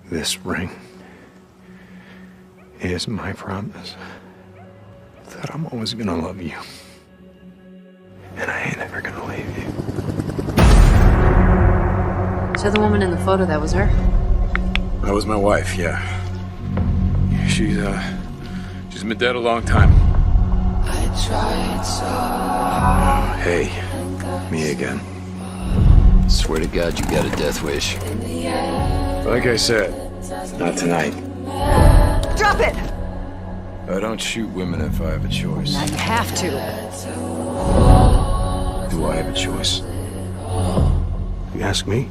This ring is my promise that I'm always gonna love you. And I ain't ever gonna leave you. So the woman in the photo, that was her? That was my wife, yeah. She's been dead a long time. I tried so hard. Hey, me again. Swear to God, you got a death wish. Like I said, not tonight. Drop it! I don't shoot women if I have a choice. Now you have to. Do I have a choice? You ask me?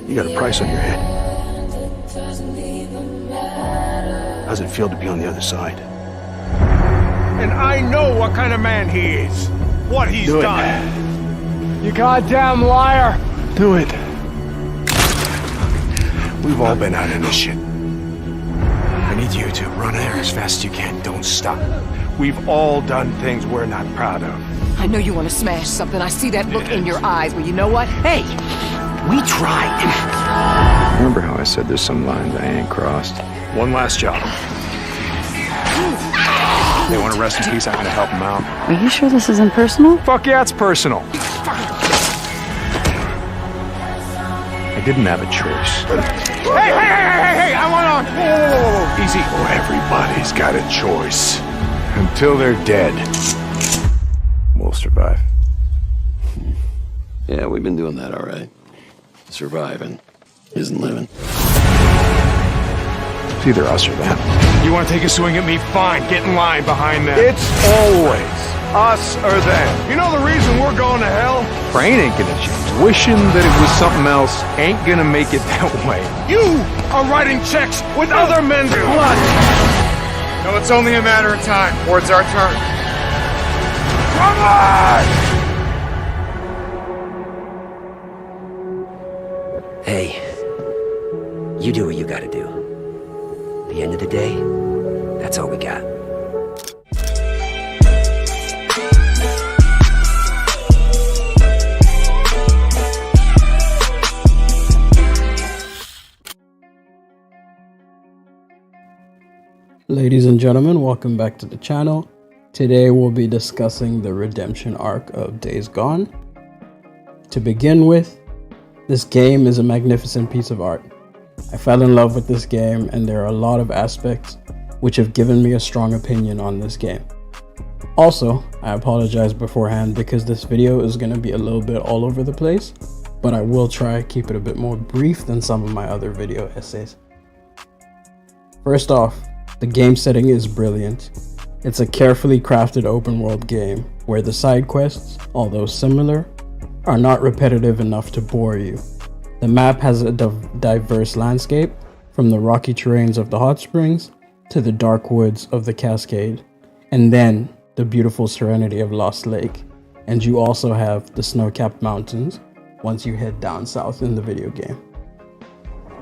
You got a price on your head. How's it feel to be on the other side? And I know what kind of man he is. What he's Do it. done. You goddamn liar! Do it. We've all been out in this shit. I need you to run there as fast as you can. Don't stop. We've all done things we're not proud of. I know you want to smash something. I see that look in your eyes, but you know what? Hey, we tried. Remember how I said there's some lines I ain't crossed? One last job. They want to rest in peace, I'm gonna help them out. Are you sure this isn't personal? Fuck yeah, it's personal. I didn't have a choice. Hey, I want on. Whoa. Easy. Oh, everybody's got a choice. Until they're dead. We'll survive. Yeah, we've been doing that all right. Surviving isn't living. It's either us or them. You want to take a swing at me? Fine. Get in line behind them. It's always us or them. You know the reason we're going to hell? Brain ain't gonna change. Wishing that it was something else ain't gonna make it that way. You are writing checks with other men's blood. No, it's only a matter of time, or it's our turn. Come on! Hey, you do what you gotta do. At the end of the day, that's all we got. Ladies and gentlemen, welcome back to the channel. Today we'll be discussing the redemption arc of Days Gone. To begin with, this game is a magnificent piece of art. I fell in love with this game, and there are a lot of aspects which have given me a strong opinion on this game. Also, I apologize beforehand because this video is going to be a little bit all over the place, but I will try to keep it a bit more brief than some of my other video essays. First off, the game setting is brilliant. It's a carefully crafted open world game where the side quests, although similar, are not repetitive enough to bore you. The map has a diverse landscape, from the rocky terrains of the hot springs to the dark woods of the Cascade, and then the beautiful serenity of Lost Lake. And you also have the snow-capped mountains once you head down south in the video game.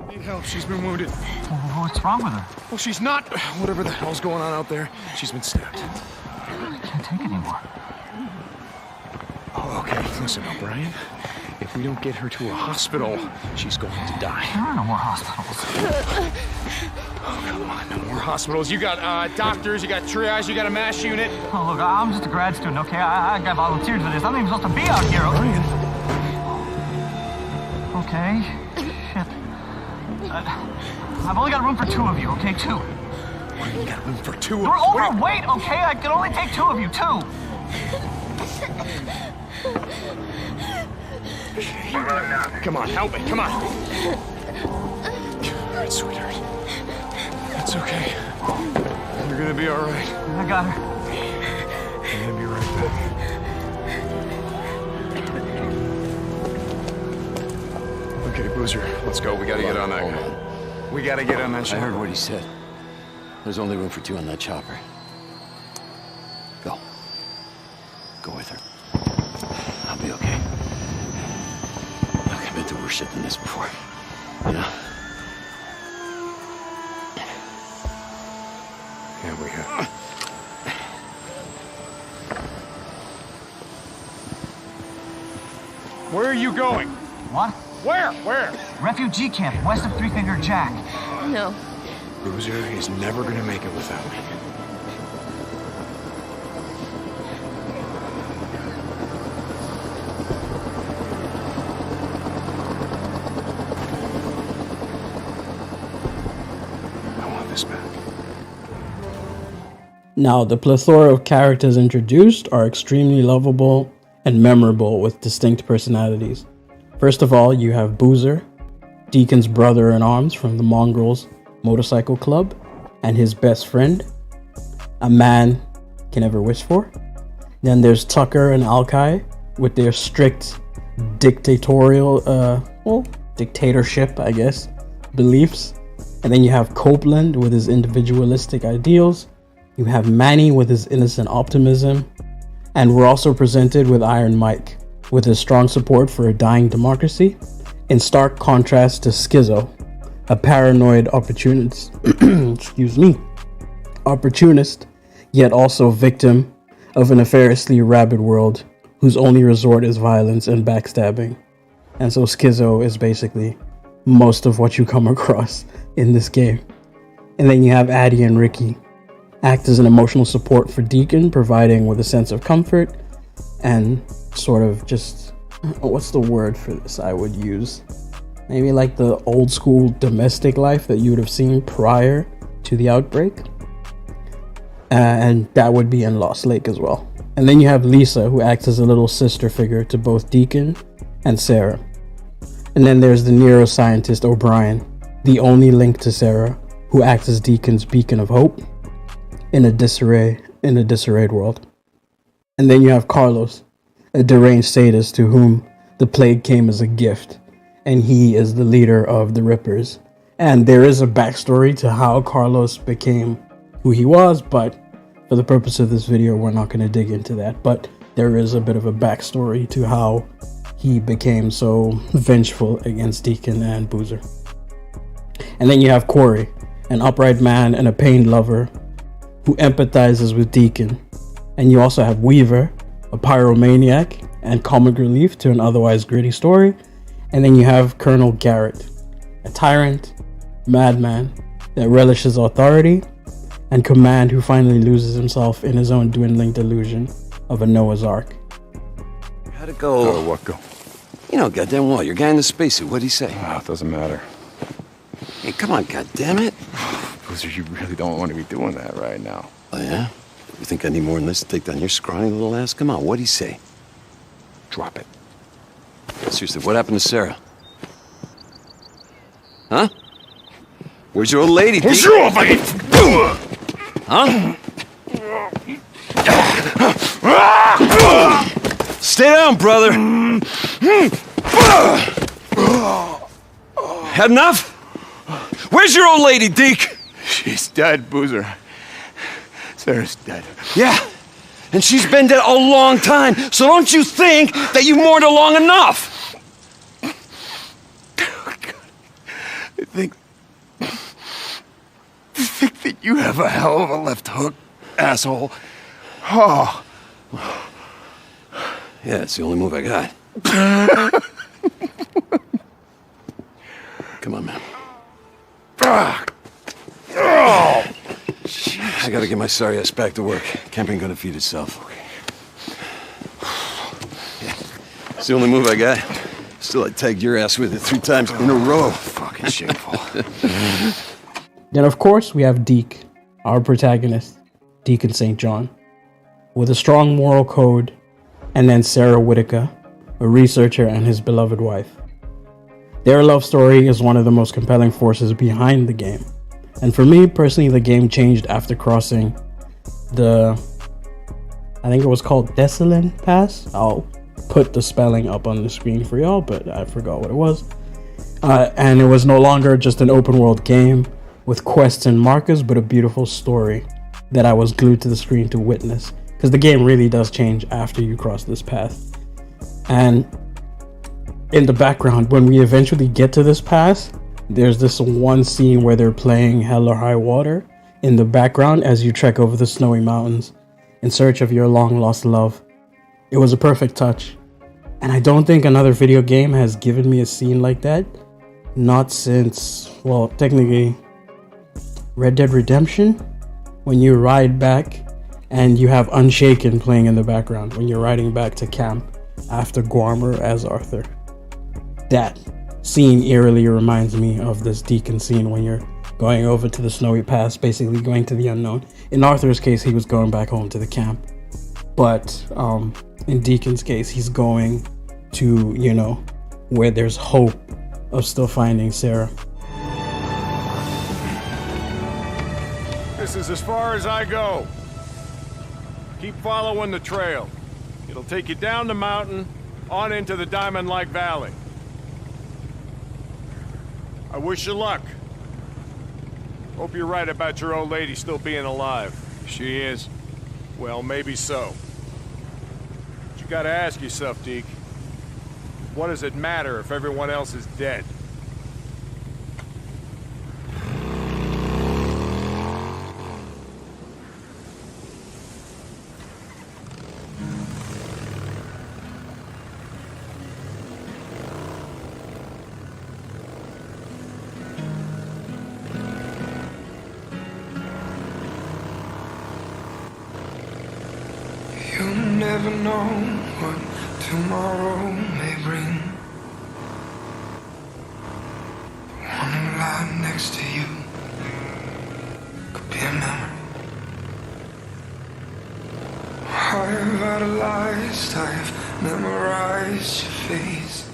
Need help. She's been wounded. What's wrong with her? Well, she's not. Whatever the hell's going on out there, she's been stabbed. I can't take anymore. Oh, okay. Listen, O'Brien. If we don't get her to a hospital, she's going to die. There are no more hospitals. Oh, come on. No more hospitals. You got doctors, you got triage, you got a MASH unit. Oh, look, I'm just a grad student, okay? I got volunteered for this. I'm not even supposed to be out here. Okay. Shit. I've only got room for 2 of you, okay? 2. You got room for 2 of You're us. overweight, okay? I can only take 2 of you, 2. Come on, help me. Come on. All right, sweetheart. It's okay. You're gonna be all right. I got her. I'm gonna be right back. Okay, Boozer, let's go. We gotta get on that Hold guy. on. We gotta get on that I ship. heard what he said. There's only room for 2 on that chopper. Go. Go with her. I'll be okay. Look, I've been through worse shit than this before. You know? Yeah, we have. Where are you going? What? Where? Refugee camp west of Three Finger Jack. No. Boozer is never gonna make it without me. I want this back. Now, the plethora of characters introduced are extremely lovable and memorable with distinct personalities. First of all, you have Boozer, Deacon's brother-in-arms from the Mongrels Motorcycle Club, and his best friend, a man can ever wish for. Then there's Tucker and Alkai with their strict dictatorship, I guess, beliefs. And then you have Copeland with his individualistic ideals. You have Manny with his innocent optimism. And we're also presented with Iron Mike with his strong support for a dying democracy, in stark contrast to Schizo, a paranoid opportunist, opportunist, yet also victim of a nefariously rabid world whose only resort is violence and backstabbing. And so Schizo is basically most of what you come across in this game. And then you have Addie and Ricky act as an emotional support for Deacon, providing with a sense of comfort and sort of just, what's the word for this I would use? Maybe like the old school domestic life that you would have seen prior to the outbreak. And that would be in Lost Lake as well. And then you have Lisa, who acts as a little sister figure to both Deacon and Sarah. And then there's the neuroscientist O'Brien, the only link to Sarah, who acts as Deacon's beacon of hope in a disarrayed world. And then you have Carlos, a deranged sadist to whom the plague came as a gift, and he is the leader of the Rippers. And there is a backstory to how Carlos became who he was, but for the purpose of this video, we're not going to dig into that. But there is a bit of a backstory to how he became so vengeful against Deacon and Boozer. And then you have Corey, an upright man and a pained lover who empathizes with Deacon. And you also have Weaver, a pyromaniac and comic relief to an otherwise gritty story. And then you have Colonel Garrett, a tyrant, madman that relishes authority and command, who finally loses himself in his own dwindling delusion of a Noah's Ark. How'd it go? Oh, what go? You know, goddamn well, your guy in the spacesuit, what'd he say? It doesn't matter. Hey, come on, goddammit. Boozer, you really don't want to be doing that right now. Oh, yeah? You think I need more than this to take down your scrawny little ass? Come on, what'd he say? Drop it. Seriously, what happened to Sarah? Huh? Where's your old lady? Where's your old lady? Huh? Stay down, brother. Had enough? Where's your old lady, Deke? She's dead, Boozer. Sarah's dead. Yeah, and she's been dead a long time, so don't you think that you mourned her long enough? Oh, God. I think that you have a hell of a left hook, asshole. Oh. Yeah, it's the only move I got. Come on, man. Oh. I gotta get my sorry ass back to work. Camp ain't gonna feed itself. Yeah, it's the only move I got. Still, I tagged your ass with it 3 times in a row. Fucking shameful. Then, of course, we have Deke, our protagonist, Deacon St. John, with a strong moral code, and then Sarah Whitaker, a researcher and his beloved wife. Their love story is one of the most compelling forces behind the game. And for me, personally, the game changed after crossing the, I think it was called Desolin Pass. I'll put the spelling up on the screen for y'all, but I forgot what it was. And it was no longer just an open world game with quests and markers, but a beautiful story that I was glued to the screen to witness. Because the game really does change after you cross this path. And in the background, when we eventually get to this pass, there's this one scene where they're playing Hell or High Water in the background as you trek over the snowy mountains in search of your long lost love. It was a perfect touch. And I don't think another video game has given me a scene like that. Not since, well, technically, Red Dead Redemption. When you ride back and you have Unshaken playing in the background when you're riding back to camp after Guarmer as Arthur. That scene eerily reminds me of this Deacon scene when you're going over to the Snowy Pass, basically going to the unknown. In Arthur's case, he was going back home to the camp. But in Deacon's case, he's going to, you know, where there's hope of still finding Sarah. This is as far as I go. Keep following the trail. It'll take you down the mountain, on into the Diamond-like Valley. I wish you luck. Hope you're right about your old lady still being alive. She is. Well, maybe so. But you gotta ask yourself, Deke. What does it matter if everyone else is dead? You never know what tomorrow may bring. One line next to you could be a memory. I've idolized, I've memorized your face,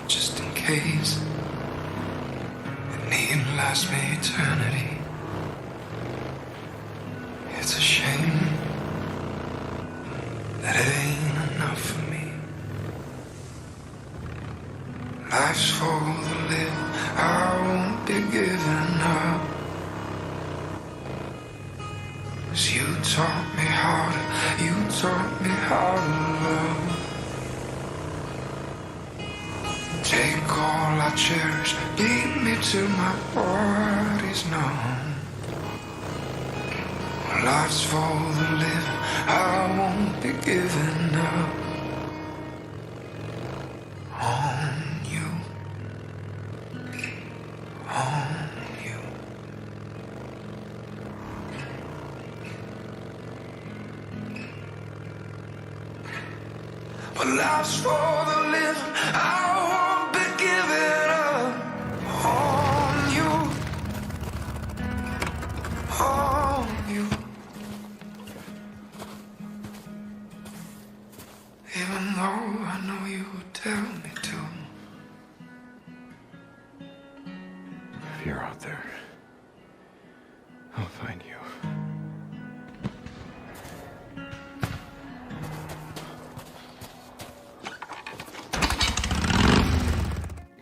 just in case it need last me eternity. It's a shame that it ain't enough for me. Life's for the living, I won't be giving up. 'Cause you taught me how to, you taught me how to love. Take all I cherish, beat me till my body's numb. Life's for the living, I won't be giving up on you, on you. But life's for the living, I won't be giving up on you, on you. Even though I know you would tell me to. If you're out there, I'll find you.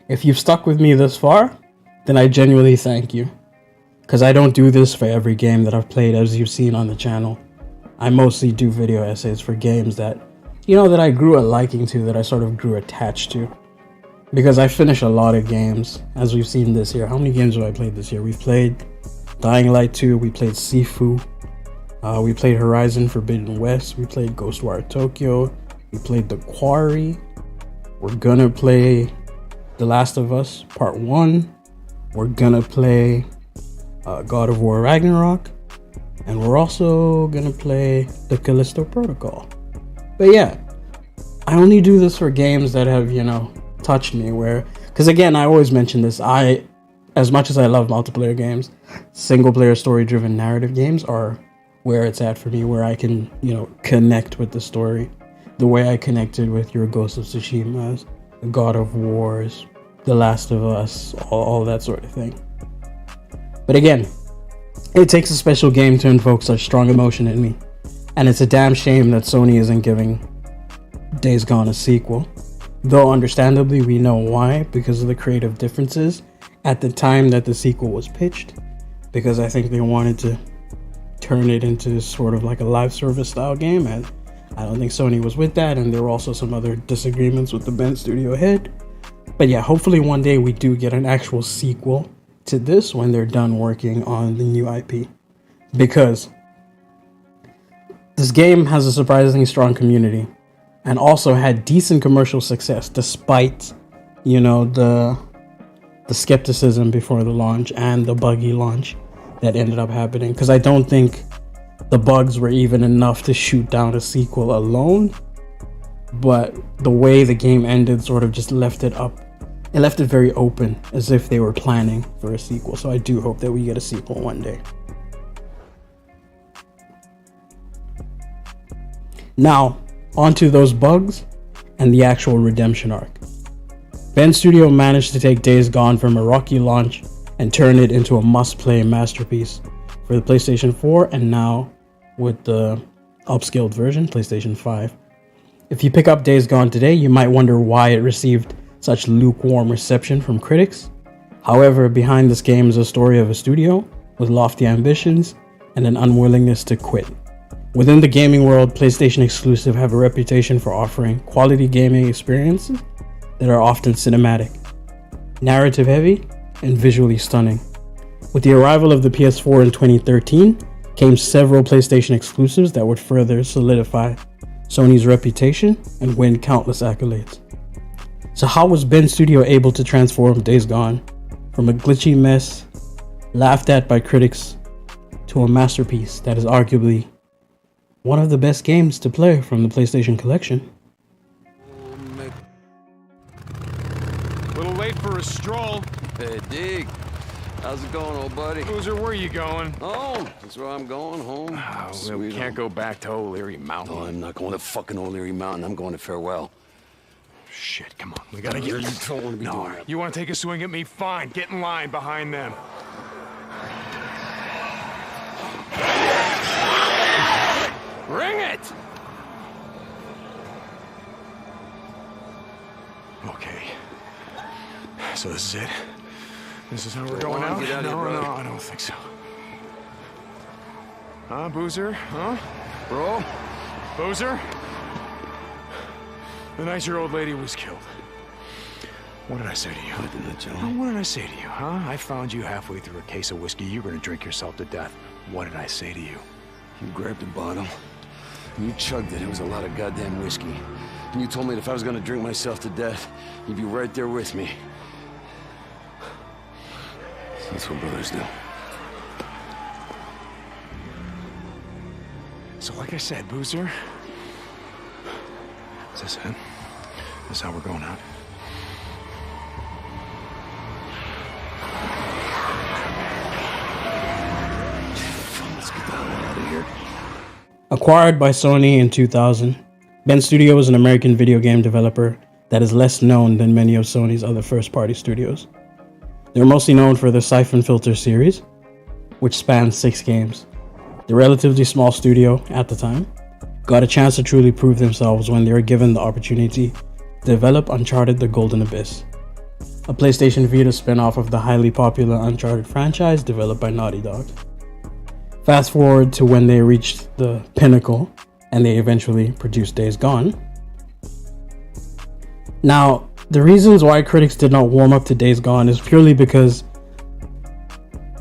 If you've stuck with me this far, then I genuinely thank you. Because I don't do this for every game that I've played, as you've seen on the channel. I mostly do video essays for games that, you know, that I grew a liking to, that I sort of grew attached to. Because I finish a lot of games, as we've seen this year. How many games have I played this year? We've played Dying Light 2, we played Sifu, we played Horizon Forbidden West, we played Ghostwire Tokyo, we played The Quarry, we're gonna play The Last of Us Part 1, we're gonna play God of War Ragnarok, and we're also gonna play the Callisto Protocol. But yeah, I only do this for games that have, you know, touched me, where, because again, I always mention this, as much as I love multiplayer games, single player story driven narrative games are where it's at for me, where I can, you know, connect with the story the way I connected with your Ghost of Tsushima's, God of Wars, The Last of Us, all that sort of thing. But again, it takes a special game to invoke such strong emotion in me, and it's a damn shame that Sony isn't giving Days Gone a sequel. Though understandably we know why, because of the creative differences at the time that the sequel was pitched, because I think they wanted to turn it into sort of like a live service style game, and I don't think Sony was with that, and there were also some other disagreements with the Bend studio head. But yeah, hopefully one day we do get an actual sequel to this when they're done working on the new IP, because this game has a surprisingly strong community, and also had decent commercial success despite, you know, the skepticism before the launch and the buggy launch that ended up happening. Because I don't think the bugs were even enough to shoot down a sequel alone, but the way the game ended sort of just left it up. It left it very open, as if they were planning for a sequel. So I do hope that we get a sequel one day. Now, onto those bugs and the actual redemption arc. Bend Studio managed to take Days Gone from a rocky launch and turn it into a must-play masterpiece for the PlayStation 4 and now with the upscaled version, PlayStation 5. If you pick up Days Gone today, you might wonder why it received such lukewarm reception from critics. However, behind this game is a story of a studio with lofty ambitions and an unwillingness to quit. Within the gaming world, PlayStation exclusives have a reputation for offering quality gaming experiences that are often cinematic, narrative heavy, and visually stunning. With the arrival of the PS4 in 2013, came several PlayStation exclusives that would further solidify Sony's reputation and win countless accolades. So how was Bend Studio able to transform Days Gone from a glitchy mess, laughed at by critics, to a masterpiece that is arguably one of the best games to play from the PlayStation collection? A little late for a stroll. Hey, Dig. How's it going, old buddy? Boozer, where are you going? Home. That's where I'm going, home. Oh, we can't go back to O'Leary Mountain. No, I'm not going to fucking O'Leary Mountain. I'm going to Farewell. Shit, come on. We gotta get... You don't want to be doing that. You want to take a swing at me? Fine. Get in line behind them. Ring it! Okay. So this is it? This is how we're going out? Get out of here, brother. No, I don't think so. Huh, Boozer? Huh? Bro? Boozer? The night your old lady was killed. What did I say to you? What did I tell What did I say to you, huh? I found you halfway through a case of whiskey. You were gonna drink yourself to death. What did I say to you? You grabbed a bottle, and you chugged it. It was a lot of goddamn whiskey. And you told me that if I was gonna drink myself to death, you'd be right there with me. That's what brothers do. So like I said, Boozer, is this it? This is how we're going out? Let's get the hell out of here. Acquired by Sony in 2000, Bend Studio is an American video game developer that is less known than many of Sony's other first-party studios. They're mostly known for the Siphon Filter series, which spans 6 games. The relatively small studio at the time got a chance to truly prove themselves when they were given the opportunity to develop Uncharted: The Golden Abyss, a PlayStation Vita spin-off of the highly popular Uncharted franchise developed by Naughty Dog. Fast forward to when they reached the pinnacle and they eventually produced Days Gone. Now, the reasons why critics did not warm up to Days Gone is purely because,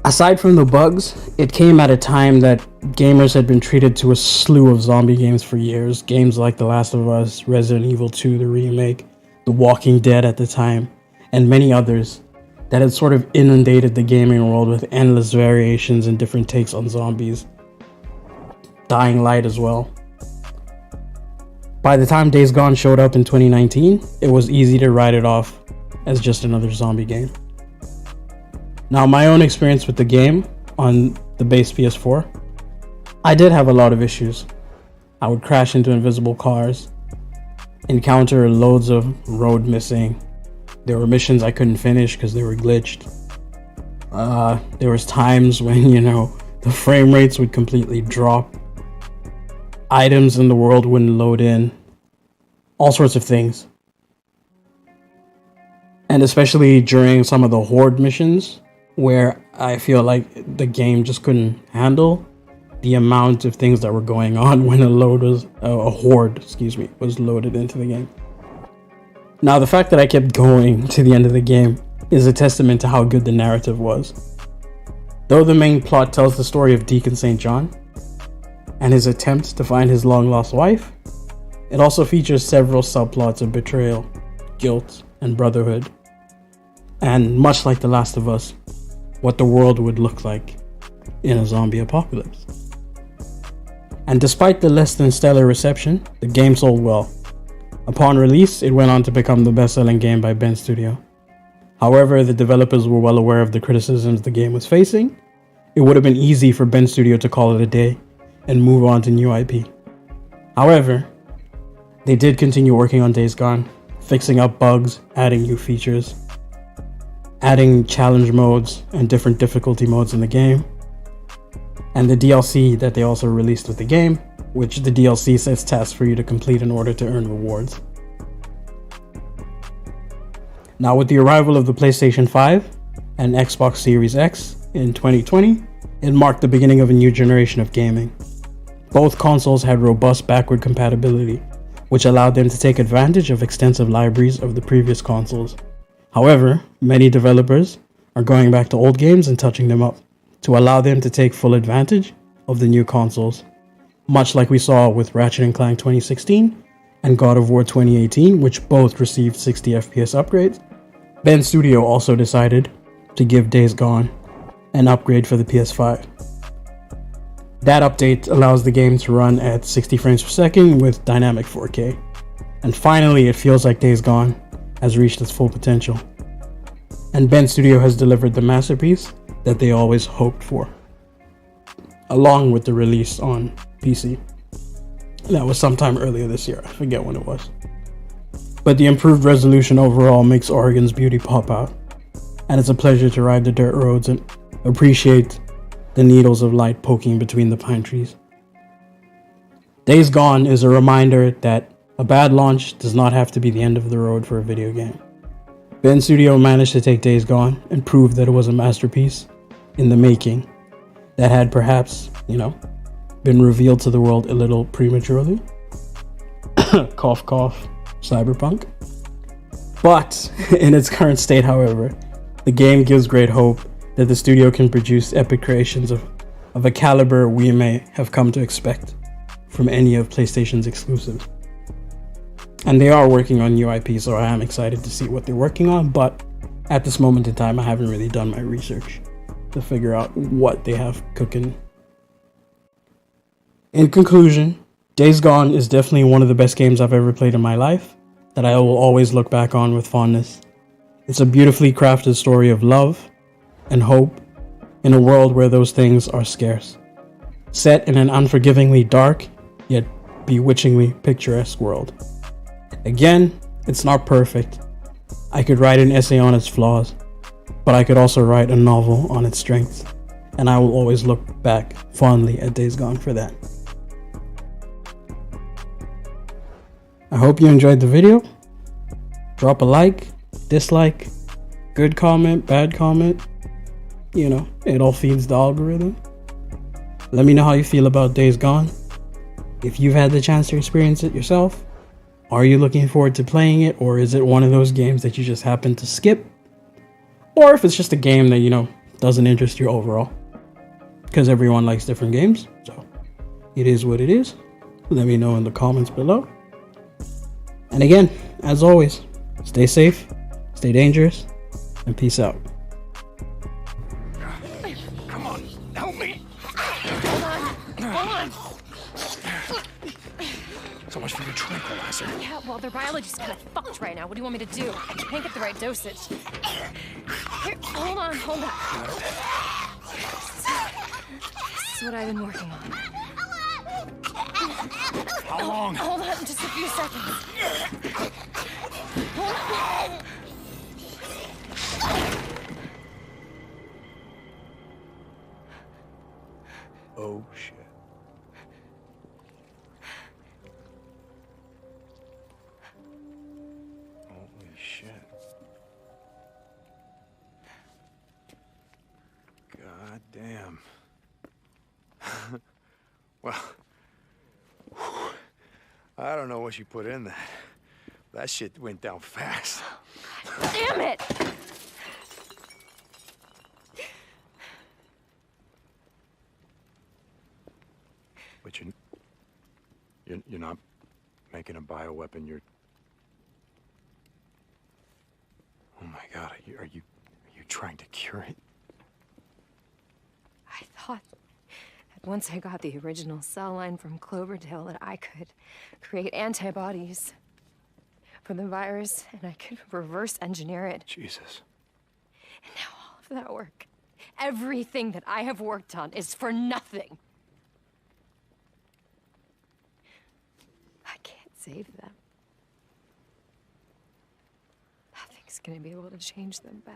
aside from the bugs, it came at a time that gamers had been treated to a slew of zombie games for years. Games like The Last of Us, Resident Evil 2, the remake, The Walking Dead at the time, and many others that had sort of inundated the gaming world with endless variations and different takes on zombies. Dying Light as well. By the time Days Gone showed up in 2019, it was easy to write it off as just another zombie game. Now, my own experience with the game on the base PS4, I did have a lot of issues. I would crash into invisible cars, encounter loads of road missing. There were missions I couldn't finish because they were glitched. There was times when, the frame rates would completely drop. Items in the world wouldn't load in. All sorts of things. And especially during some of the horde missions, where I feel like the game just couldn't handle the amount of things that were going on when a horde was loaded into the game. Now, the fact that I kept going to the end of the game is a testament to how good the narrative was. Though the main plot tells the story of Deacon St. John and his attempt to find his long-lost wife, It also features several subplots of betrayal, guilt, and brotherhood. And much like The Last of Us, what the world would look like in a zombie apocalypse. And despite the less than stellar reception, the game sold well. Upon release, it went on to become the best-selling game by Ben Studio. However, the developers were well aware of the criticisms the game was facing. It would have been easy for Ben Studio to call it a day and move on to new IP. However, they did continue working on Days Gone, fixing up bugs, adding new features, adding challenge modes and different difficulty modes in the game, and the DLC that they also released with the game, which the DLC sets tasks for you to complete in order to earn rewards. Now, with the arrival of the PlayStation 5 and Xbox Series X in 2020, it marked the beginning of a new generation of gaming. Both consoles had robust backward compatibility, which allowed them to take advantage of extensive libraries of the previous consoles. However, many developers are going back to old games and touching them up to allow them to take full advantage of the new consoles, much like we saw with Ratchet & Clank 2016 and God of War 2018, which both received 60 FPS upgrades. Ben Studio also decided to give Days Gone an upgrade for the PS5. That update allows the game to run at 60 frames per second with dynamic 4K. And finally, it feels like Days Gone has reached its full potential. And Ben Studio has delivered the masterpiece that they always hoped for, along with the release on PC. That was sometime earlier this year, I forget when it was. But the improved resolution overall makes Oregon's beauty pop out, and it's a pleasure to ride the dirt roads and appreciate the needles of light poking between the pine trees. Days Gone is a reminder that a bad launch does not have to be the end of the road for a video game. Ben Studio managed to take Days Gone and prove that it was a masterpiece in the making that had perhaps, been revealed to the world a little prematurely. Cough, cough, cyberpunk. But in its current state, however, the game gives great hope that the studio can produce epic creations of a caliber we may have come to expect from any of PlayStation's exclusives. And they are working on new IP, so I am excited to see what they're working on, but at this moment in time, I haven't really done my research to figure out what they have cooking. In conclusion, Days Gone is definitely one of the best games I've ever played in my life that I will always look back on with fondness. It's a beautifully crafted story of love and hope in a world where those things are scarce. Set in an unforgivingly dark, yet bewitchingly picturesque world. Again, it's not perfect. I could write an essay on its flaws, but I could also write a novel on its strengths, and I will always look back fondly at Days Gone for that. I hope you enjoyed the video. Drop a like, dislike, good comment, bad comment. It all feeds the algorithm. Let me know how you feel about Days Gone. If you've had the chance to experience it yourself, are you looking forward to playing it, or is it one of those games that you just happen to skip? Or if it's just a game that, doesn't interest you overall. Because everyone likes different games, so it is what it is. Let me know in the comments below. And again, as always, stay safe, stay dangerous, and peace out. Come on, help me. Hold on. So much for your tranquilizer. Yeah, well, their biology's kind of fucked right now. What do you want me to do? I can't get the right dosage. Here, hold on. This is what I've been working on. How long? Hold on, just a few seconds. Hold on. Oh, shit. Holy shit. God damn. Well, I don't know what you put in that. That shit went down fast. Damn it! But you're not making a bioweapon, you're... Oh my God, are you trying to cure it? I thought that once I got the original cell line from Cloverdale that I could create antibodies for the virus and I could reverse engineer it. Jesus. And now all of that work, everything that I have worked on is for nothing. I can't save them. Nothing's gonna be able to change them back.